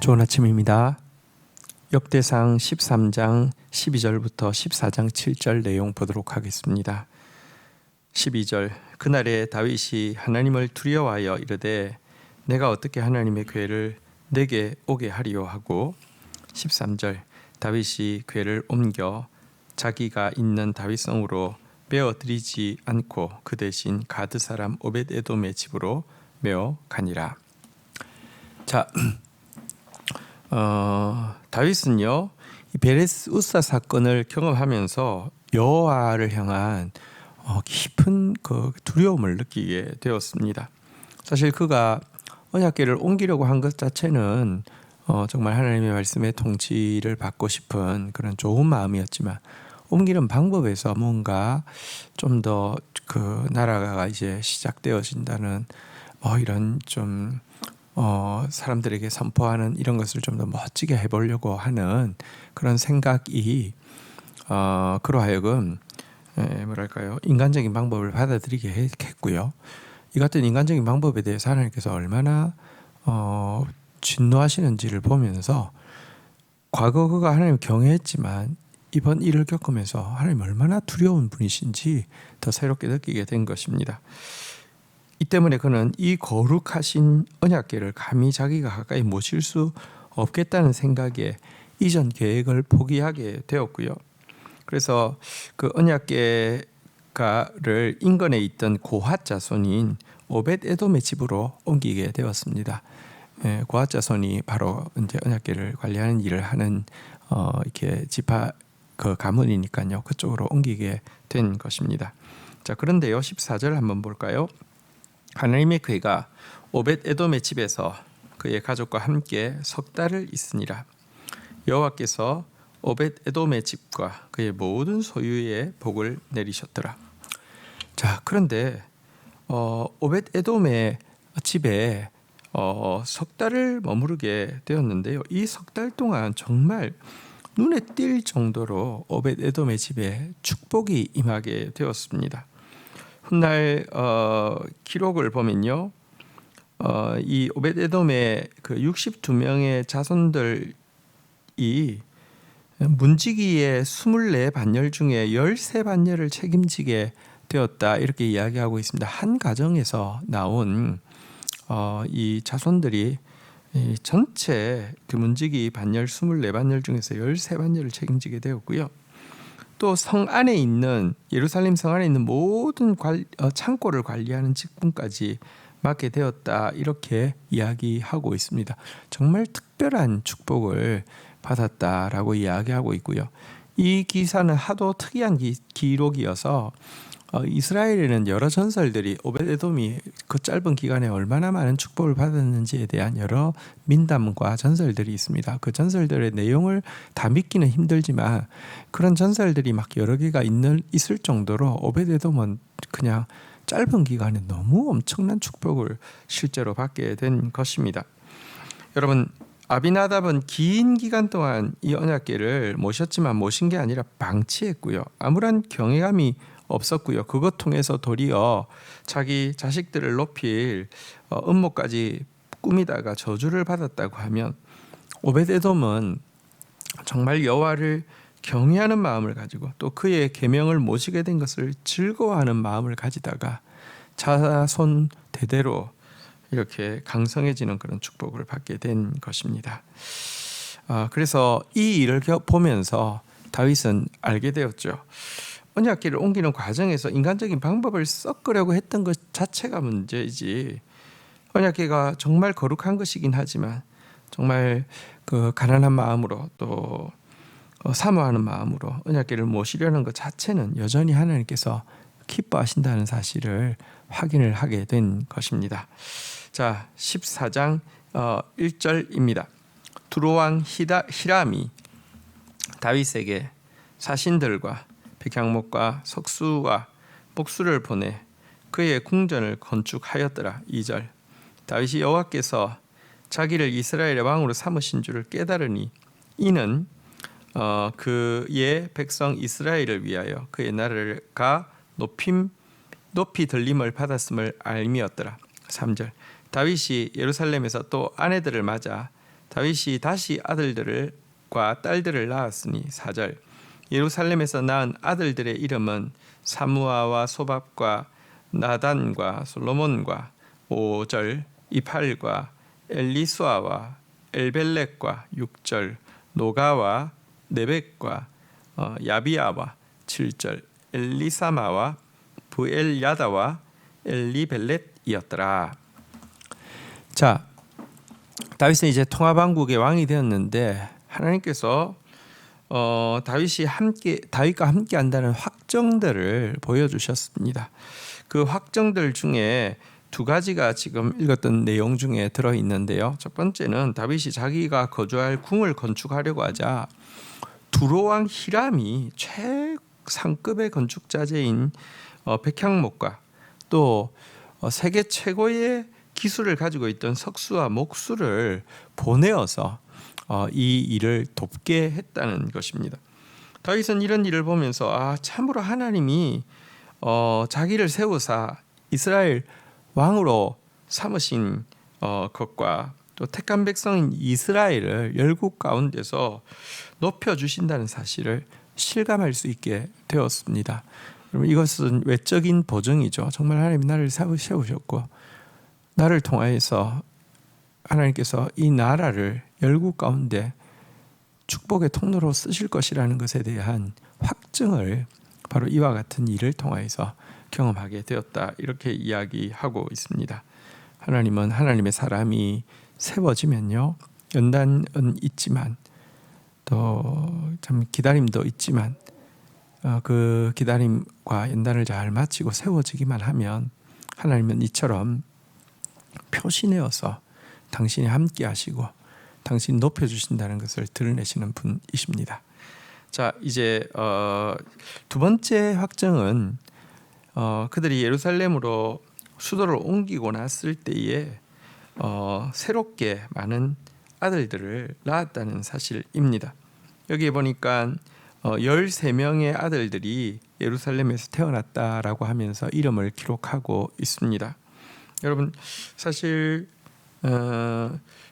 좋은 아침입니다. 역대상 13장 12절부터 14장 7절 내용 보도록 하겠습니다. 12절 그날에 다윗이 하나님을 두려워하여 이르되 내가 어떻게 하나님의 궤를 내게 오게 하리요 하고 13절 다윗이 궤를 옮겨 자기가 있는 다윗성으로 메어드리지 않고 그 대신 가드 사람 오벳에돔의 집으로 메어 가니라. 자, 다윗은요 이 베레스 우사 사건을 경험하면서 여호와를 향한 깊은 그 두려움을 느끼게 되었습니다. 사실 그가 언약궤를 옮기려고 한 것 자체는 정말 하나님의 말씀의 통치를 받고 싶은 그런 좋은 마음이었지만 옮기는 방법에서 뭔가 좀 더 그 나라가 이제 시작되어진다는 이런 좀 사람들에게 선포하는 이런 것을 좀 더 멋지게 해보려고 하는 그런 생각이 그로 하여금 뭐랄까요 인간적인 방법을 받아들이게 했고요. 이 같은 인간적인 방법에 대해서 하나님께서 얼마나 진노하시는지를 보면서 과거 그가 하나님을 경외했지만 이번 일을 겪으면서 하나님 얼마나 두려운 분이신지 더 새롭게 느끼게 된 것입니다. 이 때문에 그는 이 거룩하신 언약궤를 감히 자기가 가까이 모실 수 없겠다는 생각에 이전 계획을 포기하게 되었고요. 그래서 그 언약궤를 인근에 있던 고핫 자손인 오벳에돔의 집으로 옮기게 되었습니다. 고핫 자손이 바로 이제 언약궤를 관리하는 일을 하는 이렇게 지파 그 가문이니까요. 그쪽으로 옮기게 된 것입니다. 자, 그런데요 14절 한번 볼까요? 하나님의 궤가 오벳에돔의 집에서 그의 가족과 함께 석 달을 있으니라. 여호와께서 오벳에돔의 집과 그의 모든 소유에 복을 내리셨더라. 자, 그런데 오벳에돔의 집에 석 달을 머무르게 되었는데요. 이 석 달 동안 정말 눈에 띌 정도로 오벳에돔의 집에 축복이 임하게 되었습니다. 훗날 기록을 보면요, 이 오벳에돔의 그 62명의 자손들이 문지기의 24반열 중에 13반열을 책임지게 되었다 이렇게 이야기하고 있습니다. 한 가정에서 나온 이 자손들이 이 전체 그 문지기 반열 24반열 중에서 13반열을 책임지게 되었고요. 또 성 안에 있는 예루살렘 성 안에 있는 모든 창고를 관리하는 직분까지 맡게 되었다 이렇게 이야기하고 있습니다. 정말 특별한 축복을 받았다라고 이야기하고 있고요. 이 기사는 하도 특이한 기록이어서 이스라엘에는 여러 전설들이 오벳에돔이 그 짧은 기간에 얼마나 많은 축복을 받았는지에 대한 여러 민담과 전설들이 있습니다. 그 전설들의 내용을 다 믿기는 힘들지만 그런 전설들이 막 여러 개가 있을 정도로 오벳에돔은 그냥 짧은 기간에 너무 엄청난 축복을 실제로 받게 된 것입니다. 여러분, 아비나답은 긴 기간 동안 이 언약궤를 모셨지만 모신 게 아니라 방치했고요. 아무런 경외감이 없었고요. 그것 통해서 도리어 자기 자식들을 높일 음모까지 꾸미다가 저주를 받았다고 하면 오벳에돔은 정말 여호와를 경외하는 마음을 가지고 또 그의 계명을 모시게 된 것을 즐거워하는 마음을 가지다가 자손 대대로 이렇게 강성해지는 그런 축복을 받게 된 것입니다. 그래서 이 일을 보면서 다윗은 알게 되었죠. 언약궤를 옮기는 과정에서 인간적인 방법을 섞으려고 했던 것 자체가 문제이지 언약궤가 정말 거룩한 것이긴 하지만 정말 그 가난한 마음으로 또 사모하는 마음으로 언약궤를 모시려는 것 자체는 여전히 하나님께서 기뻐하신다는 사실을 확인을 하게 된 것입니다. 자, 14장 1절입니다. 두로왕 히람이 다윗에게 사신들과 백향목과 석수와 목수를 보내 그의 궁전을 건축하였더라. 2절 다윗이 여호와께서 자기를 이스라엘의 왕으로 삼으신 줄을 깨달으니 이는 그의 백성 이스라엘을 위하여 그의 나라가 높이 들림을 받았음을 알미었더라. 3절 다윗이 예루살렘에서 또 아내들을 맞아 다윗이 다시 아들들과 딸들을 낳았으니 4절 예루살렘에서 낳은 아들들의 이름은 사무아와 소밥과 나단과 솔로몬과 5절 이팔과 엘리수아와 엘벨렉과 6절 노가와 네벡과 야비아와 7절 엘리사마와 부엘야다와 엘리벨렛이었더라. 자, 다윗은 이제 통합왕국의 왕이 되었는데 하나님께서 다윗과 함께 한다는 확정들을 보여주셨습니다. 그 확정들 중에 두 가지가 지금 읽었던 내용 중에 들어 있는데요. 첫 번째는 다윗이 자기가 거주할 궁을 건축하려고 하자 두로왕 히람이 최상급의 건축 자재인 백향목과 또 세계 최고의 기술을 가지고 있던 석수와 목수를 보내어서 이 일을 돕게 했다는 것입니다. 다윗은 이런 일을 보면서 참으로 하나님이 자기를 세우사 이스라엘 왕으로 삼으신 것과 또 택한 백성인 이스라엘을 열국 가운데서 높여주신다는 사실을 실감할 수 있게 되었습니다. 여러분, 이것은 외적인 보증이죠. 정말 하나님이 나를 세우셨고 나를 통하여서 하나님께서 이 나라를 열국 가운데 축복의 통로로 쓰실 것이라는 것에 대한 확증을 바로 이와 같은 일을 통하여서 경험하게 되었다, 이렇게 이야기하고 있습니다. 하나님은 하나님의 사람이 세워지면요, 연단은 있지만 또 참 기다림도 있지만 그 기다림과 연단을 잘 마치고 세워지기만 하면 하나님은 이처럼 표시내어서 당신이 함께 하시고 당신이 높여주신다는 것을 드러내시는 분이십니다. 자, 이제 두 번째 확정은 그들이 예루살렘으로 수도를 옮기고 났을 때에 새롭게 많은 아들들을 낳았다는 사실입니다. 여기에 보니까 13명의 아들들이 예루살렘에서 태어났다라고 하면서 이름을 기록하고 있습니다. 여러분, 사실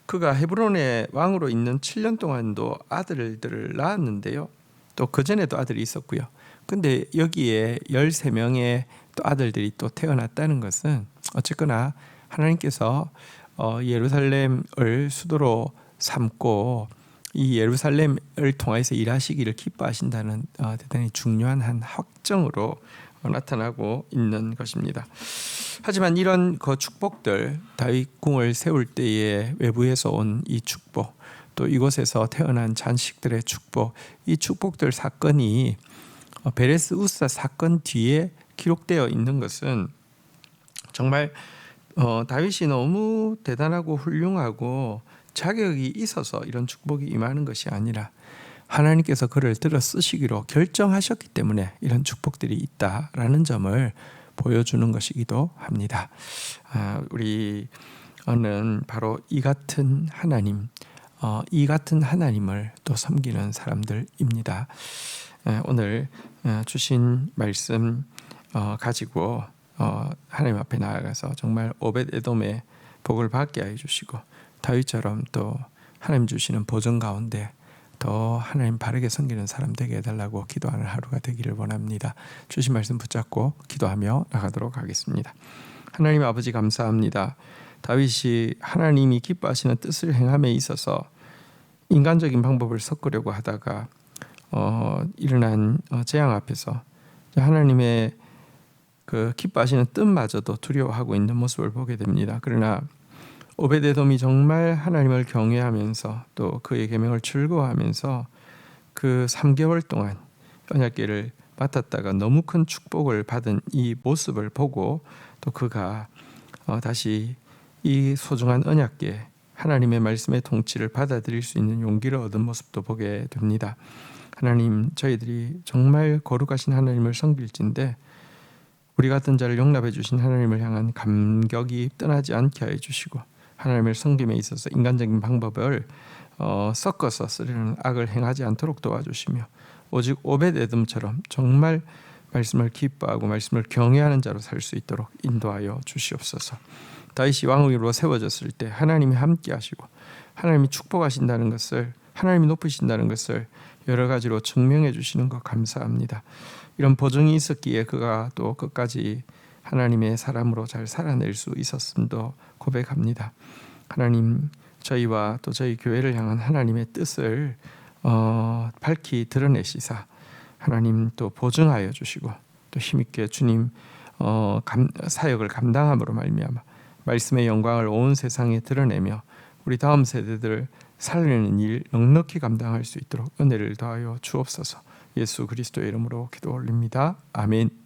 그가 헤브론의 왕으로 있는 7년 동안도 아들들을 낳았는데요. 또 그전에도 아들이 있었고요. 근데 여기에 13명의 또 아들들이 또 태어났다는 것은 어쨌거나 하나님께서 예루살렘을 수도로 삼고 이 예루살렘을 통해서 일하시기를 기뻐하신다는 대단히 중요한 한 확정으로 나타나고 있는 것입니다. 하지만 이런 그 축복들, 다윗 궁을 세울 때에 외부에서 온 이 축복, 또 이곳에서 태어난 자식들의 축복, 이 축복들 사건이 베레스 우사 사건 뒤에 기록되어 있는 것은 정말 다윗이 너무 대단하고 훌륭하고 자격이 있어서 이런 축복이 임하는 것이 아니라 하나님께서 그를 들어 쓰시기로 결정하셨기 때문에 이런 축복들이 있다라는 점을 보여주는 것이기도 합니다. 우리는 바로 이 같은 하나님, 이 같은 하나님을 또 섬기는 사람들입니다. 오늘 주신 말씀 가지고 하나님 앞에 나아가서 정말 오벳에돔의 복을 받게 해주시고 다윗처럼 또 하나님 주시는 보증 가운데 더 하나님 바르게 섬기는 사람 되게 해달라고 기도하는 하루가 되기를 원합니다. 주신 말씀 붙잡고 기도하며 나가도록 하겠습니다. 하나님 아버지, 감사합니다. 다윗이 하나님이 기뻐하시는 뜻을 행함에 있어서 인간적인 방법을 섞으려고 하다가 일어난 재앙 앞에서 하나님의 그 기뻐하시는 뜻마저도 두려워하고 있는 모습을 보게 됩니다. 그러나 오벳에돔이 정말 하나님을 경외하면서 또 그의 계명을 즐거워하면서 그 3개월 동안 언약궤를 맡았다가 너무 큰 축복을 받은 이 모습을 보고 또 그가 다시 이 소중한 언약궤, 하나님의 말씀의 통치를 받아들일 수 있는 용기를 얻은 모습도 보게 됩니다. 하나님, 저희들이 정말 거룩하신 하나님을 섬길진데 우리 같은 자를 용납해 주신 하나님을 향한 감격이 떠나지 않게 해 주시고 하나님을 섬김에 있어서 인간적인 방법을 섞어서 쓰려는 악을 행하지 않도록 도와주시며 오직 오벳에돔처럼 정말 말씀을 기뻐하고 말씀을 경외하는 자로 살 수 있도록 인도하여 주시옵소서. 다윗이 왕으로 세워졌을 때 하나님이 함께 하시고 하나님이 축복하신다는 것을, 하나님이 높이신다는 것을 여러 가지로 증명해 주시는 것 감사합니다. 이런 보증이 있었기에 그가 또 끝까지 하나님의 사람으로 잘 살아낼 수 있었음도 고백합니다. 하나님, 저희와 또 저희 교회를 향한 하나님의 뜻을 밝히 드러내시사 하나님 또 보증하여 주시고 또 힘있게 주님 사역을 감당함으로 말미암아 말씀의 영광을 온 세상에 드러내며 우리 다음 세대들을 살리는 일 넉넉히 감당할 수 있도록 은혜를 더하여 주옵소서. 예수 그리스도의 이름으로 기도 올립니다. 아멘.